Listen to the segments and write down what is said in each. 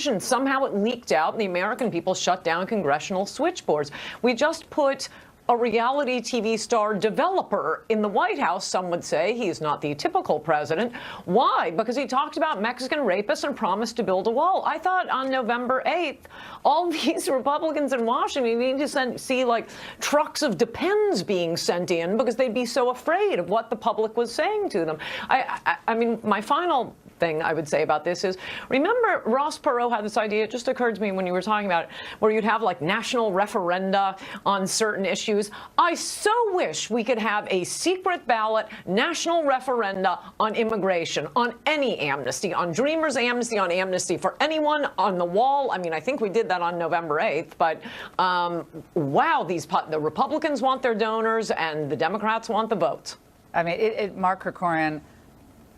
immigration. Somehow it leaked out and the American people shut down congressional switchboards. We just put a reality TV star developer in the White House. Some would say he's not the typical president. Why? Because he talked about Mexican rapists and promised to build a wall. I thought on November 8th, all these Republicans in Washington need to see like trucks of Depends being sent in because they'd be so afraid of what the public was saying to them. I mean, my final thing I would say about this is, remember Ross Perot had this idea, it just occurred to me when you were talking about it, where you'd have like national referenda on certain issues. I so wish we could have a secret ballot national referenda on immigration, on any amnesty, on Dreamers amnesty, on amnesty for anyone, on the wall. I mean, I think we did that on November 8th, but wow, the Republicans want their donors and the Democrats want the votes. I mean, Mark Krikorian,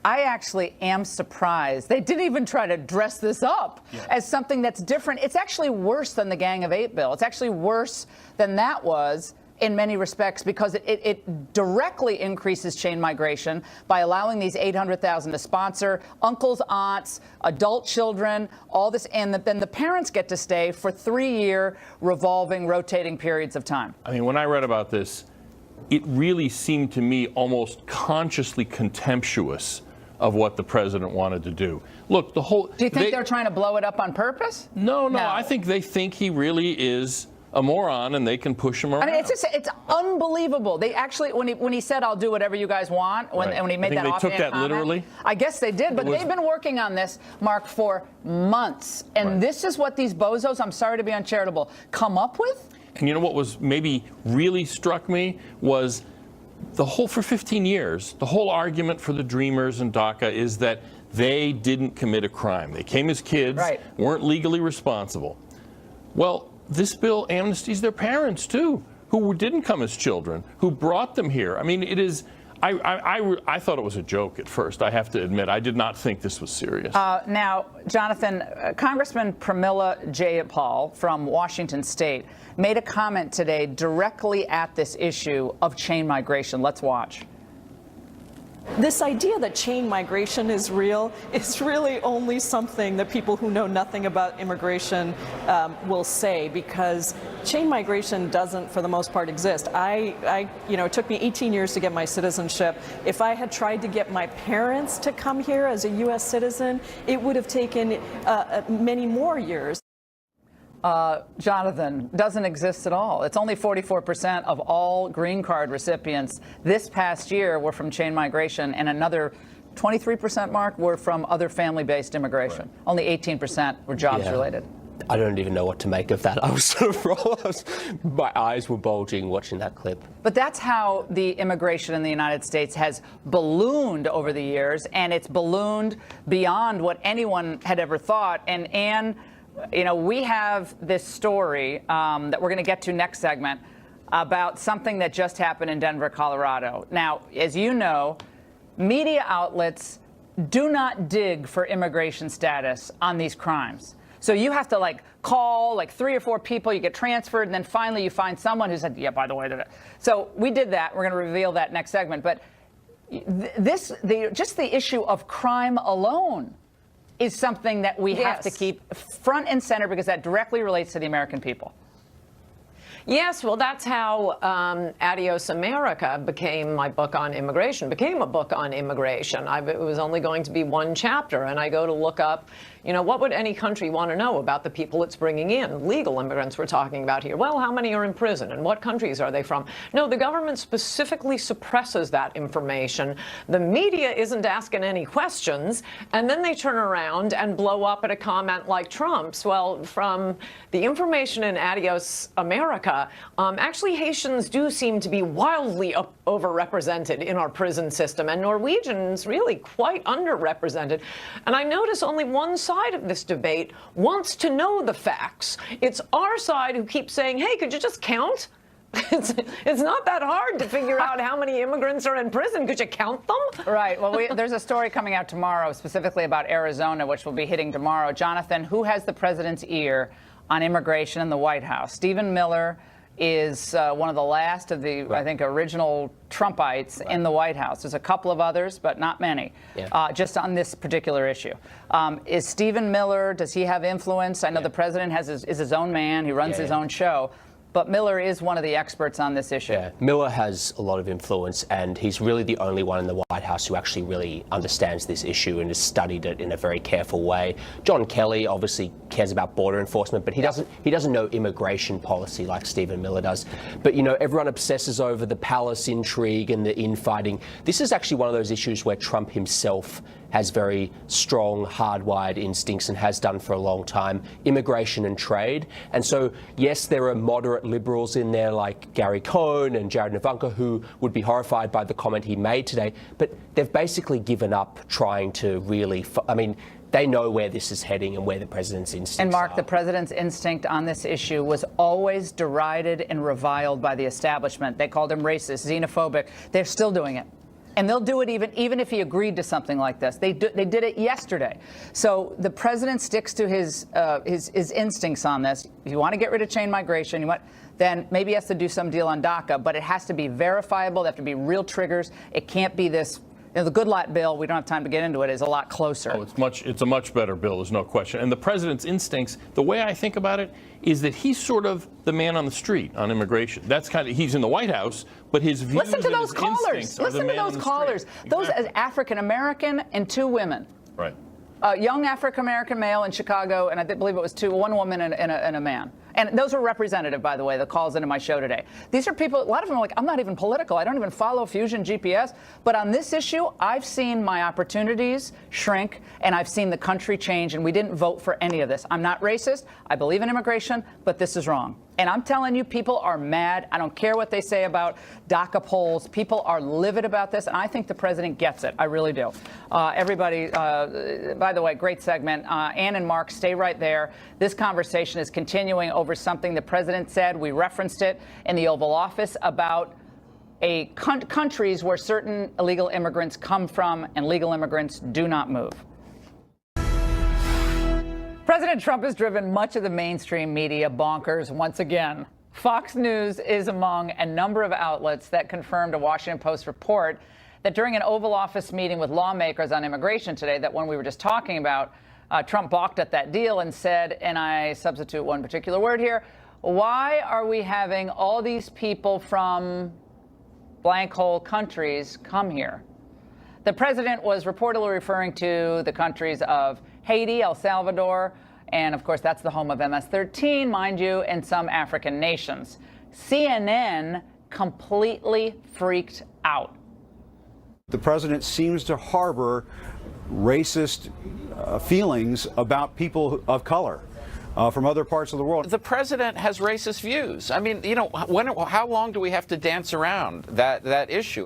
I actually am surprised. They didn't even try to dress this up as something that's different. It's actually worse than the Gang of Eight bill. It's actually worse than that was in many respects because it directly increases chain migration by allowing these 800,000 to sponsor uncles, aunts, adult children, all this, and then the parents get to stay for 3-year revolving, rotating periods of time. I mean, when I read about this, it really seemed to me almost consciously contemptuous of what the president wanted to do. Look, the whole... Do you think they're trying to blow it up on purpose? No. I think they think he really is a moron and they can push him around. I mean, it's unbelievable. They actually, when he said, I'll do whatever you guys want, when he made that offhand comment. They took that comment, literally? I guess they did, but they've been working on this, Mark, for months. And this is what these bozos, I'm sorry to be uncharitable, come up with? And you know what was maybe really struck me was for 15 years, the whole argument for the Dreamers and DACA is that they didn't commit a crime. They came as kids, weren't legally responsible. Well, this bill amnesties their parents, too, who didn't come as children, who brought them here. I mean, it is... I thought it was a joke at first, I have to admit. I did not think this was serious. Now, Jonathan, Congressman Pramila Jayapal from Washington State made a comment today directly at this issue of chain migration. Let's watch. This idea that chain migration is real is really only something that people who know nothing about immigration will say, because chain migration doesn't, for the most part, exist. It took me 18 years to get my citizenship. If I had tried to get my parents to come here as a U.S. citizen, it would have taken many more years. Jonathan, doesn't exist at all. It's only 44% of all green card recipients this past year were from chain migration, and another 23%, Mark, were from other family-based immigration. Only 18% were jobs-related. I don't even know what to make of that. I was sort of my eyes were bulging watching that clip. But that's how the immigration in the United States has ballooned over the years, and it's ballooned beyond what anyone had ever thought. And Anne, you know, we have this story that we're going to get to next segment about something that just happened in Denver, Colorado. Now, as you know, media outlets do not dig for immigration status on these crimes. So you have to call 3 or 4 people, you get transferred, and then finally you find someone who said, yeah, by the way. So we did that. We're going to reveal that next segment. But just the issue of crime alone is something that we have to keep front and center, because that directly relates to the American people. Yes, well, that's how Adios America became my book on immigration, became a book on immigration. It was only going to be one chapter, and I go to look up, what would any country want to know about the people it's bringing in? Legal immigrants we're talking about here. Well, how many are in prison, and what countries are they from? No, the government specifically suppresses that information. The media isn't asking any questions, and then they turn around and blow up at a comment like Trump's. Well, from the information in Adios America, actually Haitians do seem to be wildly overrepresented in our prison system, and Norwegians really quite underrepresented. And I notice only one side of this debate wants to know the facts. It's our side who keeps saying, hey, could you just count? It's not that hard to figure out how many immigrants are in prison. Could you count them? Right. Well, there's a story coming out tomorrow specifically about Arizona, which will be hitting tomorrow. Jonathan, who has the president's ear on immigration in the White House? Stephen Miller, is one of the last of the, I think, original Trumpites in the White House. There's a couple of others, but not many, just on this particular issue. Is Stephen Miller, does he have influence? I know the president is his own man. He runs his own show. But Miller is one of the experts on this issue. Yeah, Miller has a lot of influence, and he's really the only one in the White House who actually really understands this issue and has studied it in a very careful way. John Kelly obviously cares about border enforcement, but he doesn't know immigration policy like Stephen Miller does. But, you know, everyone obsesses over the palace intrigue and the infighting. This is actually one of those issues where Trump himself has very strong, hardwired instincts and has done for a long time, immigration and trade. And so, yes, there are moderate liberals in there like Gary Cohn and Jared and Ivanka who would be horrified by the comment he made today, but they've basically given up trying to really, they know where this is heading and where the president's instincts And Mark, are. the president's instinct on this issue was always derided and reviled by the establishment. They called him racist, xenophobic. They're still doing it. And they'll do it even if he agreed to something like this. They did it yesterday. So the president sticks to his instincts on this. If you want to get rid of chain migration, then maybe he has to do some deal on DACA, but it has to be verifiable. There have to be real triggers. It can't be this. You know, the Goodlatte bill, we don't have time to get into it, is a lot closer. Oh, it's a much better bill, there's no question. And the president's instincts, the way I think about it, is that he's sort of the man on the street on immigration. That's he's in the White House, but his views Listen to and those his callers. instincts are Listen the to man on those the callers. street. Those Exactly. as African American and two women. Right. Young African American male in Chicago, and I believe it was one woman and a man. And those were representative, by the way, the calls into my show today. These are people, a lot of them are like, I'm not even political. I don't even follow Fusion GPS. But on this issue, I've seen my opportunities shrink, and I've seen the country change, and we didn't vote for any of this. I'm not racist. I believe in immigration, but this is wrong. And I'm telling you, people are mad. I don't care what they say about DACA polls. People are livid about this, and I think the president gets it. I really do. Everybody, by the way, great segment. Ann and Mark, stay right there. This conversation is continuing over something the president said. We referenced it in the Oval Office about countries where certain illegal immigrants come from and legal immigrants do not move. President Trump has driven much of the mainstream media bonkers once again. Fox News is among a number of outlets that confirmed a Washington Post report that during an Oval Office meeting with lawmakers on immigration today, that one we were just talking about, Trump balked at that deal and said, and I substitute one particular word here, why are we having all these people from blank hole countries come here? The president was reportedly referring to the countries of Haiti, El Salvador, and of course that's the home of MS-13, mind you, and some African nations. CNN completely freaked out. The president seems to harbor racist feelings about people of color from other parts of the world. The president has racist views. I mean, you know, how long do we have to dance around that issue?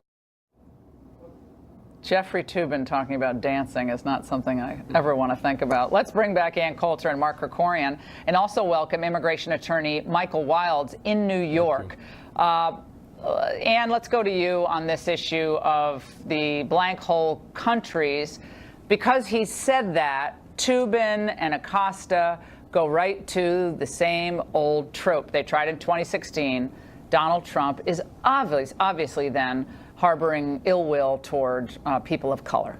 Jeffrey Toobin talking about dancing is not something I ever want to think about. Let's bring back Ann Coulter and Mark Krikorian, and also welcome immigration attorney Michael Wilds in New York. Ann, let's go to you on this issue of the blank hole countries. Because he said that, Toobin and Acosta go right to the same old trope. They tried in 2016. Donald Trump is obviously then harboring ill will toward people of color.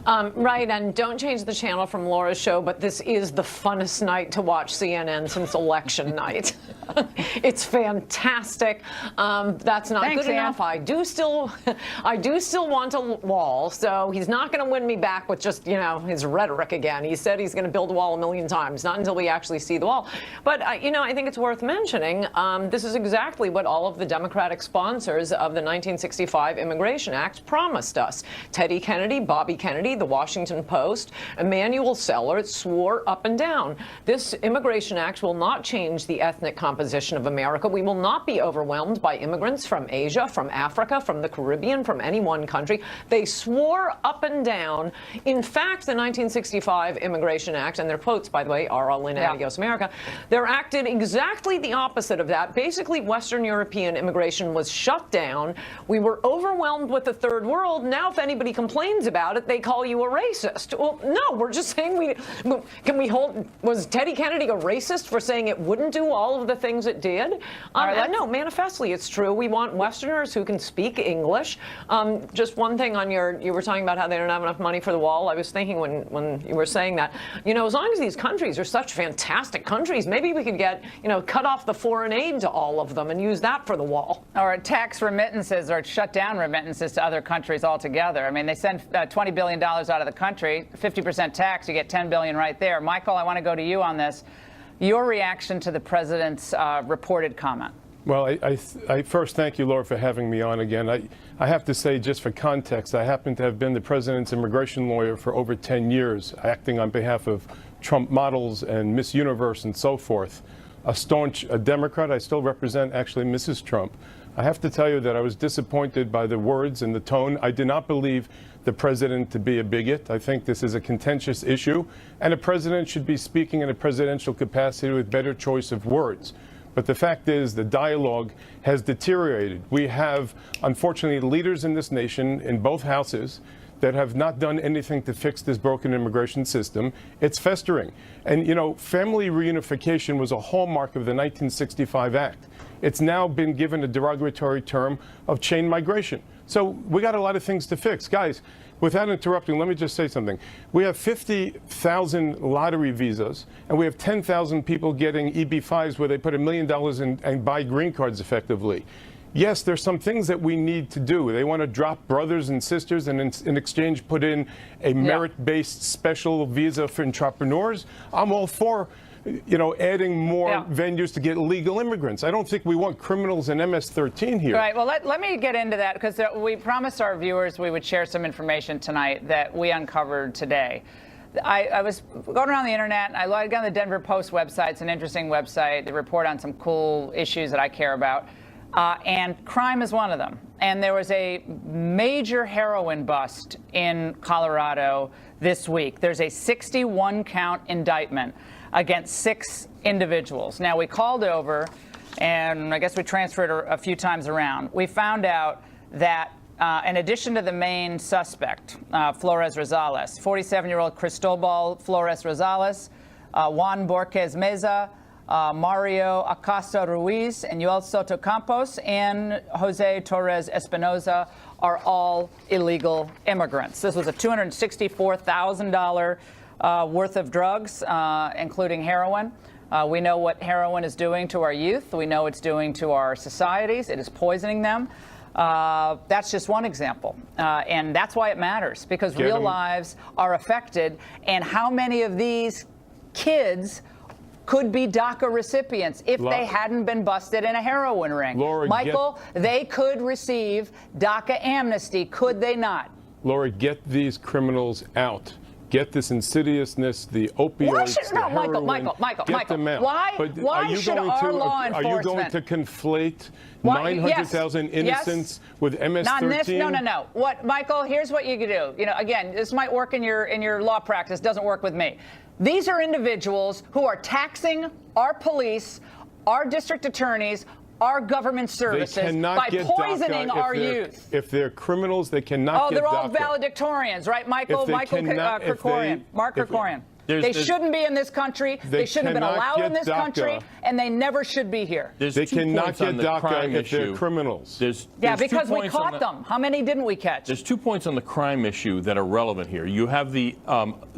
Right, and don't change the channel from Laura's show, but this is the funnest night to watch CNN since election night. It's fantastic. That's not Thanks, good enough. Ann. I do still want a wall, so he's not going to win me back with just, you know, his rhetoric again. He said he's going to build a wall 1,000,000 times, not until we actually see the wall. But, you know, I think it's worth mentioning this is exactly what all of the Democratic sponsors of the 1965 Immigration Act promised us. Teddy Kennedy, Bobby Kennedy, the Washington Post, Emanuel Sellers swore up and down. This Immigration Act will not change the ethnic composition of America. We will not be overwhelmed by immigrants from Asia, from Africa, from the Caribbean, from any one country. They swore up and down. In fact, the 1965 Immigration Act, and their quotes, by the way, are all in Adios America, they're acted exactly the opposite of that. Basically, Western European immigration was shut down. We were overwhelmed with the third world. Now, if anybody complains about it, they call you a racist. Well, no, we're just saying was Teddy Kennedy a racist for saying it wouldn't do all of the things it did? No, manifestly it's true. We want Westerners who can speak English. Just one thing on you were talking about how they don't have enough money for the wall. I was thinking when you were saying that, as long as these countries are such fantastic countries, maybe we could get, cut off the foreign aid to all of them and use that for the wall. Or tax remittances, or shut down remittances to other countries altogether. I mean, they send $20 billion out of the country, 50% tax, you get $10 billion right there. Michael, I want to go to you on this. Your reaction to the president's reported comment. Well, I first thank you, Laura, for having me on again. I have to say, just for context, I happen to have been the president's immigration lawyer for over 10 years, acting on behalf of Trump models and Miss Universe and so forth. A staunch Democrat, I still represent actually Mrs. Trump. I have to tell you that I was disappointed by the words and the tone. I did not believe the president to be a bigot. I think this is a contentious issue, and a president should be speaking in a presidential capacity with better choice of words. But the fact is, the dialogue has deteriorated. We have, unfortunately, leaders in this nation, in both houses, that have not done anything to fix this broken immigration system. It's festering. And, family reunification was a hallmark of the 1965 Act. It's now been given a derogatory term of chain migration. So we got a lot of things to fix. Guys, without interrupting, let me just say something. We have 50,000 lottery visas, and we have 10,000 people getting EB-5s where they put $1 million in and buy green cards effectively. Yes, there's some things that we need to do. They want to drop brothers and sisters and in exchange put in a merit-based special visa for entrepreneurs. I'm all for, adding more venues to get legal immigrants. I don't think we want criminals and MS-13 here. Right. Well, let me get into that, because we promised our viewers we would share some information tonight that we uncovered today. I was going around the internet, and I logged on the Denver Post website. It's an interesting website. They report on some cool issues that I care about. And crime is one of them. And there was a major heroin bust in Colorado this week. There's a 61-count indictment against 6 individuals. Now, we called over, and I guess we transferred a few times around. We found out that in addition to the main suspect, Flores Rosales, 47-year-old Cristobal Flores Rosales, Juan Borges Meza, Mario Acosta Ruiz, and Yoel Soto Campos, and Jose Torres Espinoza are all illegal immigrants. This was a $264,000 worth of drugs, including heroin. We know what heroin is doing to our youth. We know it's doing to our societies. It is poisoning them. That's just one example. And that's why it matters, because real lives are affected. And how many of these kids could be DACA recipients if they hadn't been busted in a heroin ring? Laura, Michael, they could receive DACA amnesty, could they not? Laura, get these criminals out. Get this insidiousness, the opioids, the heroin. Michael, get them out. Why should our law enforcement? Are you going to conflate 900,000 innocents with MS-13? Not this. No. What, Michael? Here's what you could do. Again, this might work in your law practice. Doesn't work with me. These are individuals who are taxing our police, our district attorneys, our government services by poisoning our youth. If they're criminals, they cannot get DACA. Oh, they're all valedictorians, right, Michael? Krikorian. Mark Krikorian. They shouldn't be in this country. They shouldn't have been allowed in this country, and they never should be here. They cannot get DACA if they're criminals. Because we caught them. How many didn't we catch? There's 2 points on the crime issue that are relevant here. You have the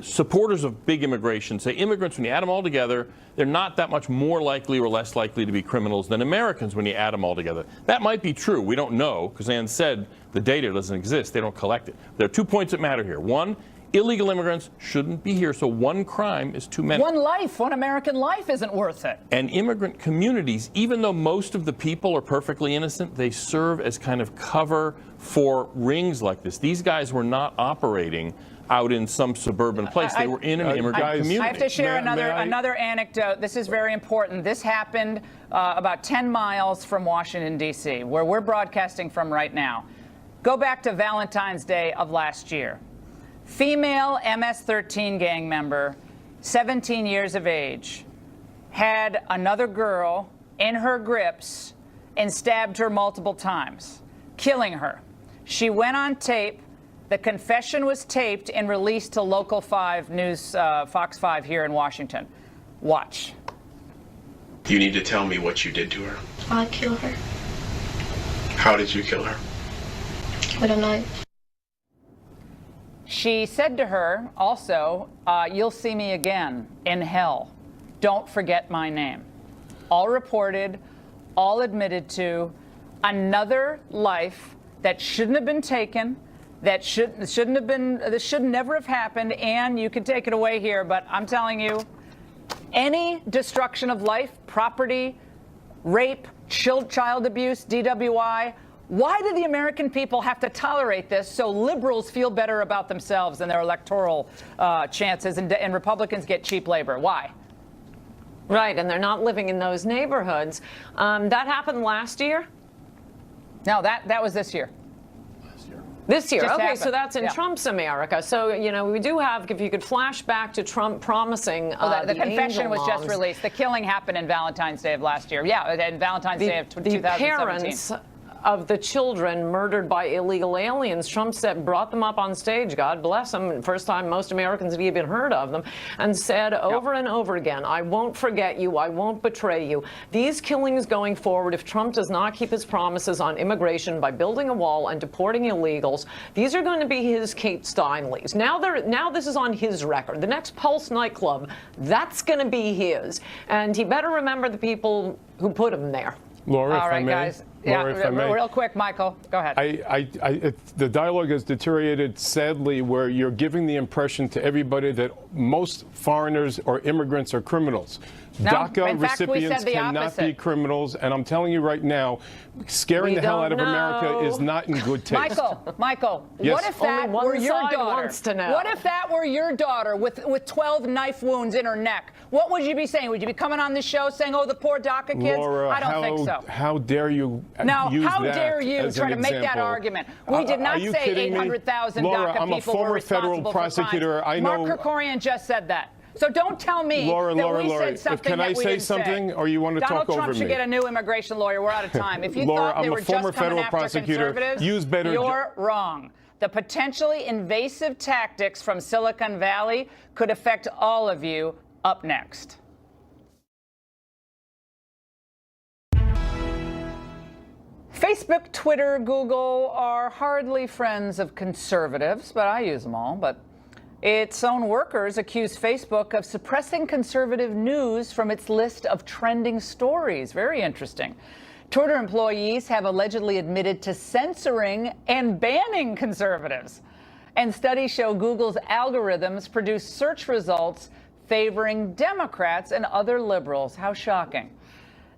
supporters of big immigration say immigrants, when you add them all together, they're not that much more likely or less likely to be criminals than Americans when you add them all together. That might be true. We don't know, because Ann said the data doesn't exist. They don't collect it. There are 2 points that matter here. One, illegal immigrants shouldn't be here, so one crime is too many. One American life isn't worth it. And immigrant communities, even though most of the people are perfectly innocent, they serve as kind of cover for rings like this. These guys were not operating out in some suburban place. They were in an immigrant community. I have to share another anecdote. This is very important. This happened about 10 miles from Washington, D.C., where we're broadcasting from right now. Go back to Valentine's Day of last year. Female MS-13 gang member, 17 years of age, had another girl in her grips and stabbed her multiple times, killing her. She went on tape The confession was taped and released to Local 5 News, Fox 5 here in Washington. Watch. You need to tell me what you did to her. I killed her How did you kill her? with a knife. She said to her also, you'll see me again in hell. Don't forget my name. All reported, all admitted to. Another life that shouldn't have been taken, that shouldn't have been, this should never have happened. And you can take it away here, but I'm telling you, any destruction of life, property, rape, child abuse, DWI, why do the American people have to tolerate this so liberals feel better about themselves and their electoral chances and Republicans get cheap labor? Why? Right, and they're not living in those neighborhoods. That happened last year? No, that was this year. This year. Just Okay, happened. so that's in Yeah. Trump's America. So, you know, we do have, if you could flash back to Trump promising The confession angel was just moms. released. The killing happened in Valentine's Day of last year. Yeah, and Valentine's Day of The 2017. parents of the children murdered by illegal aliens. Trump said, brought them up on stage, God bless them, first time most Americans had even heard of them, and said over and over again, I won't forget you, I won't betray you. These killings going forward, if Trump does not keep his promises on immigration by building a wall and deporting illegals, these are going to be his Kate Steinleys. Now this is on his record. The next Pulse nightclub, that's going to be his. And he better remember the people who put him there. Laura, All if I right, may. guys. Laura, Yeah, if I may. real quick, Michael, go ahead. The dialogue has deteriorated sadly, where you're giving the impression to everybody that most foreigners or immigrants are criminals. No, DACA in fact, we recipients said the cannot opposite. be criminals, and I'm telling you right now, scaring We the hell out don't of America know. is not in good taste. Michael, Yes. what if that Only one were your side daughter? wants to know. What if that were your daughter with 12 knife wounds in her neck? What would you be saying? Would you be coming on this show saying, "Oh, the poor DACA kids"? Laura, I don't think so. how dare you Now, use how that dare you as try an to make that example? argument? We did not Are you say kidding me? 800,000 Laura, DACA I'm a people were former federal responsible prosecutor. for crimes. I know. Mark Krikorian just said that. So don't tell me Laura, that Laura, we Laura, said something can I that we say didn't something, say. or you want to Donald talk Trump over should me? get a new immigration lawyer. We're out of time. If you Laura, thought they I'm a were former just coming federal after prosecutor. conservatives, Use better you're wrong. The potentially invasive tactics from Silicon Valley could affect all of you. Up next. Facebook, Twitter, Google are hardly friends of conservatives, but I use them all. But its own workers accuse Facebook of suppressing conservative news from its list of trending stories. Very interesting. Twitter employees have allegedly admitted to censoring and banning conservatives. And studies show Google's algorithms produce search results favoring Democrats and other liberals. How shocking.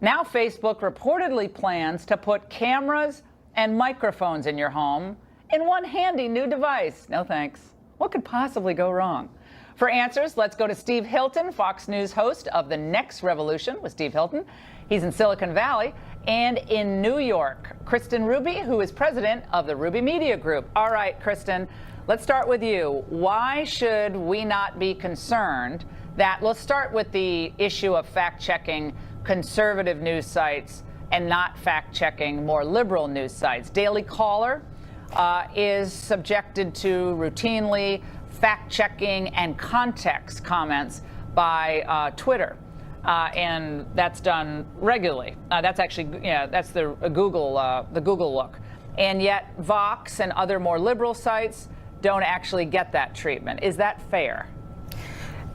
Now Facebook reportedly plans to put cameras and microphones in your home in one handy new device. No thanks. What could possibly go wrong? For answers, let's go to Steve Hilton, Fox News host of The Next Revolution with Steve Hilton. He's in Silicon Valley and in New York. Kristen Ruby, who is president of the Ruby Media Group. All right, Kristen, let's start with you. Why should we not be concerned that, let's start with the issue of fact-checking conservative news sites and not fact-checking more liberal news sites. Daily Caller is subjected to routinely fact-checking and context comments by Twitter, and that's done regularly. That's actually, that's the Google look, and yet Vox and other more liberal sites don't actually get that treatment. Is that fair?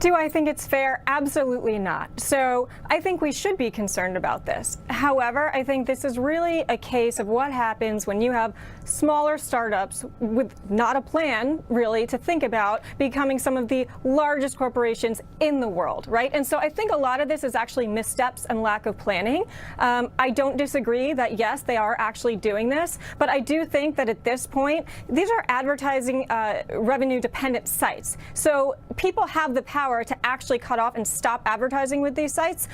Do I think it's fair? Absolutely not. So I think we should be concerned about this. However, I think this is really a case of what happens when you have smaller startups with not a plan, really, to think about becoming some of the largest corporations in the world, right? And so I think a lot of this is actually missteps and lack of planning. I don't disagree that, yes, they are actually doing this, but I do think that at this point, these are advertising revenue-dependent sites. So people have the power to actually cut off and stop advertising with these sites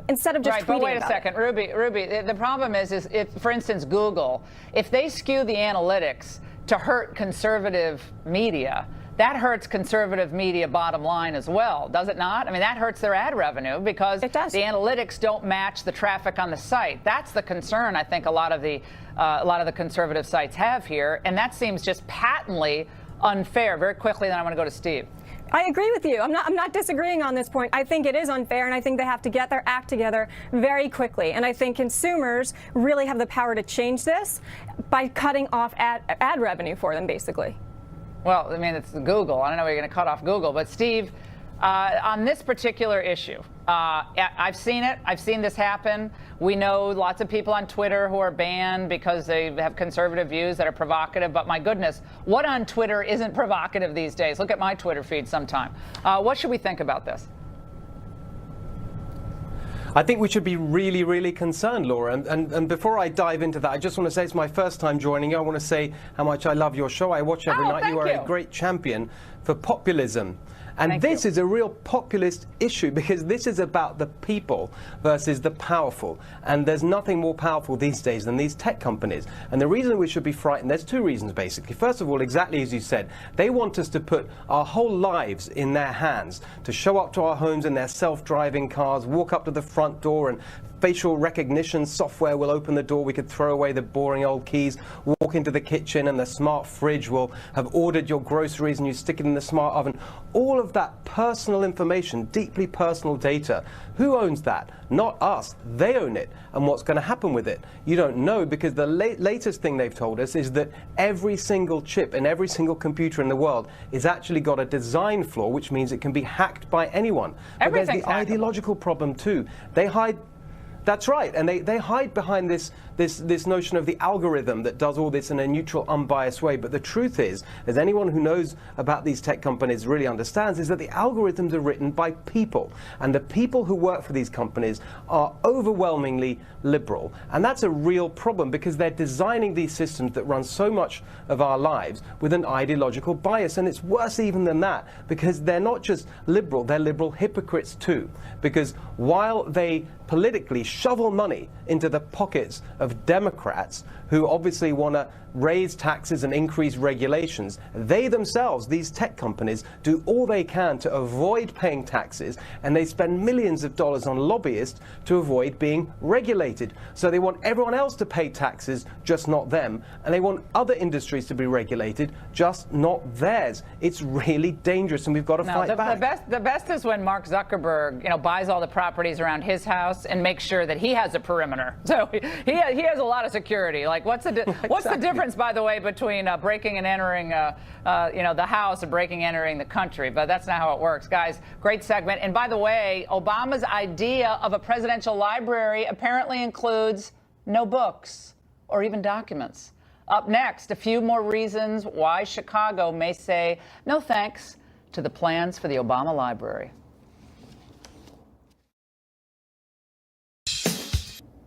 instead of just tweeting but wait a about second, it. Ruby, the problem is if, for instance, Google, if they skew the analytics to hurt conservative media, that hurts conservative media bottom line as well, does it not? I mean, that hurts their ad revenue because the analytics don't match the traffic on the site. That's the concern I think a lot of the conservative sites have here, and that seems just patently unfair. Very quickly, then I want to go to Steve. I agree with you. I'm not disagreeing on this point. I think it is unfair, and I think they have to get their act together very quickly. And I think consumers really have the power to change this by cutting off ad revenue for them, basically. Well, I mean, it's Google. I don't know where you're going to cut off Google. But, Steve, on this particular issue, I've seen it. I've seen this happen. We know lots of people on Twitter who are banned because they have conservative views that are provocative. But, my goodness, what on Twitter isn't provocative these days? Look at my Twitter feed sometime. What should we think about this? I think we should be really, really concerned, Laura. And before I dive into that, I just want to say it's my first time joining you. I want to say how much I love your show. I watch every night. You are a great champion for populism. And this is a real populist issue because this is about the people versus the powerful. And there's nothing more powerful these days than these tech companies. And the reason we should be frightened, there's two reasons basically. First of all, exactly as you said, they want us to put our whole lives in their hands, to show up to our homes in their self-driving cars, walk up to the front door, and facial recognition software will open the door. We could throw away the boring old keys, walk into the kitchen, and the smart fridge will have ordered your groceries and you stick it in the smart oven. All of that personal information, deeply personal data, who owns that? Not us. They own it. And what's going to happen with it? You don't know, because the latest thing they've told us is that every single chip in every single computer in the world is actually got a design flaw, which means it can be hacked by anyone. But there's the ideological problem too. They hide. That's right, and they hide behind this notion of the algorithm that does all this in a neutral, unbiased way. But the truth is, as anyone who knows about these tech companies really understands, is that the algorithms are written by people. And the people who work for these companies are overwhelmingly liberal. And that's a real problem because they're designing these systems that run so much of our lives with an ideological bias. And it's worse even than that, because they're not just liberal, they're liberal hypocrites too. Because while they politically shovel money into the pockets of Democrats who obviously want to raise taxes and increase regulations, they themselves, these tech companies, do all they can to avoid paying taxes, and they spend millions of dollars on lobbyists to avoid being regulated. So they want everyone else to pay taxes, just not them, and they want other industries to be regulated, just not theirs. It's really dangerous, and we've got to fight back. The best is when Mark Zuckerberg, buys all the properties around his house and makes sure that he has a perimeter. So he has a lot of security. Like, what's the difference, by the way, between breaking and entering, the house and breaking and entering the country? But that's not how it works, guys. Great segment. And by the way, Obama's idea of a presidential library apparently includes no books or even documents. Up next, a few more reasons why Chicago may say no thanks to the plans for the Obama Library.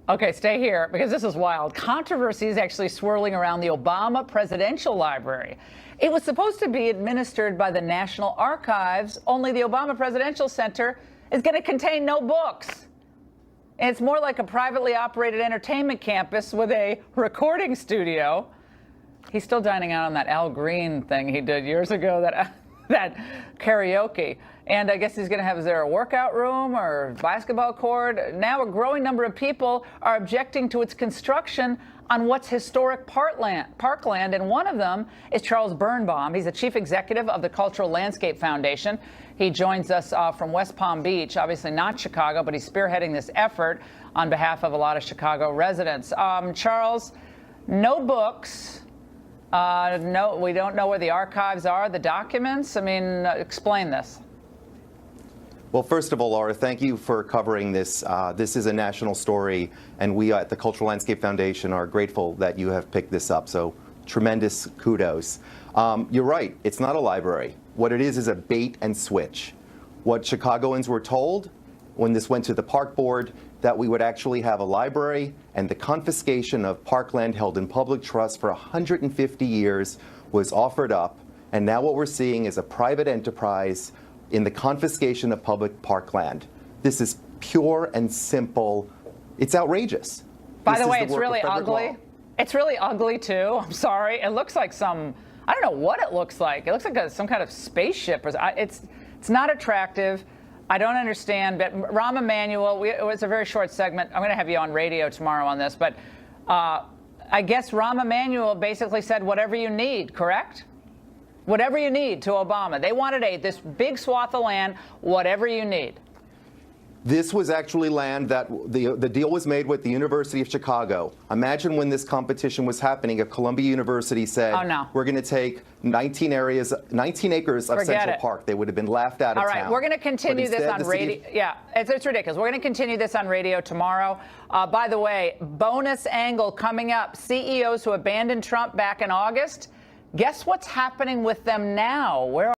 Okay, stay here because this is wild. Controversy is actually swirling around the Obama Presidential Library. It was supposed to be administered by the National Archives, only the Obama Presidential Center is going to contain no books. And it's more like a privately operated entertainment campus with a recording studio. He's still dining out on that Al Green thing he did years ago, that karaoke. And I guess he's going to have, is there a workout room or basketball court? Now a growing number of people are objecting to its construction on what's historic parkland, and one of them is Charles Birnbaum. He's the chief executive of the Cultural Landscape Foundation. He joins us from West Palm Beach, obviously not Chicago, but he's spearheading this effort on behalf of a lot of Chicago residents. Charles, no books. No, we don't know where the archives are, the documents. I mean, explain this. Well, first of all, Laura, thank you for covering this. This is a national story, and we at the Cultural Landscape Foundation are grateful that you have picked this up. So tremendous kudos. You're right. It's not a library. What it is a bait and switch. What Chicagoans were told when this went to the park board, that we would actually have a library, and the confiscation of parkland held in public trust for 150 years was offered up. And now what we're seeing is a private enterprise in the confiscation of public parkland. This is pure and simple. It's outrageous. By the way, it's really ugly. It's really ugly, too. I'm sorry. It looks like some I don't know what it looks like. It looks like some kind of spaceship. It's not attractive. I don't understand. But Rahm Emanuel, it was a very short segment. I'm going to have you on radio tomorrow on this. But I guess Rahm Emanuel basically said whatever you need, correct? Whatever you need to Obama. They wanted this big swath of land, whatever you need. This was actually land that the deal was made with the University of Chicago. Imagine when this competition was happening, if Columbia University said, oh, no, we're going to take 19 acres of Central Park. They would have been laughed out of town. All right, we're going to continue this on radio. Yeah, it's ridiculous. We're going to continue this on radio tomorrow. By the way, bonus angle coming up. CEOs who abandoned Trump back in August. Guess what's happening with them now? Where